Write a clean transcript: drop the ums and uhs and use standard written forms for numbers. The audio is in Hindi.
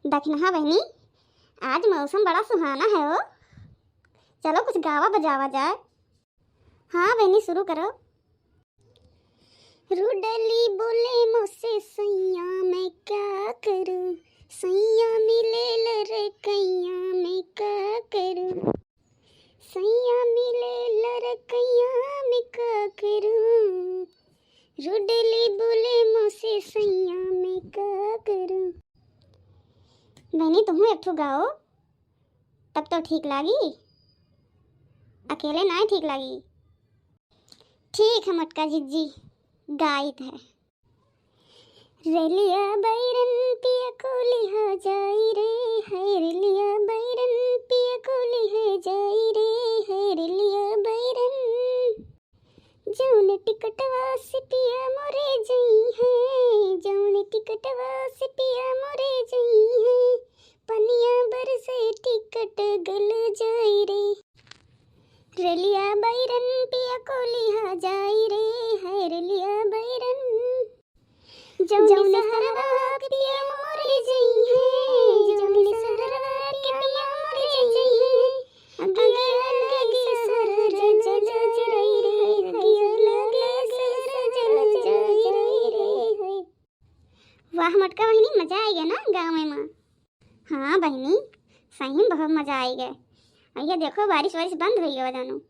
दखना बहनी, आज मौसम बड़ा सुहाना है। वो चलो कुछ गावा बजावा जाए। हाँ बहनी शुरू करो। रुडली बोले मुझसे सैया मैं क्या करूं, सैया मिले लड़कैया मैं क्या करूं, सैया मिले लड़कैया मैं क्या करूं, रुडली बोले मुझसे सैया मैं क्या करूं। बहनी तुम एक ठो गाओ तब तो ठीक लागी, अकेले ना ठीक लागी। ठीक है मटका जिज्जी, गायत है। रेलिया बैरन पिया को लिहा जाई रे है, रेलिया बैरन पिया को लिहा जाई रे है, रेलिया बैरन जौन टिकटवा से पिया मोरे जई है, जौन टिकटवा से पिया मोरे जई है, पनिया बरसे टिकट गल जाई रे, रेलिया बैरन पिया को लिहा जाई रे है, रेलिया बैरन जौन सहरवा के पिया मोरे जई है, जौन सहरवा के पिया मोरे जई है, अगे लगे सर जल जरई रे, अगे लगे सर जल जरई रे। वाह मटका बहनी, मजा आई गया ना गाँव में। हाँ बहनी सही में बहुत मजा आई गया। ये देखो बारिश बंद हो गई जानो।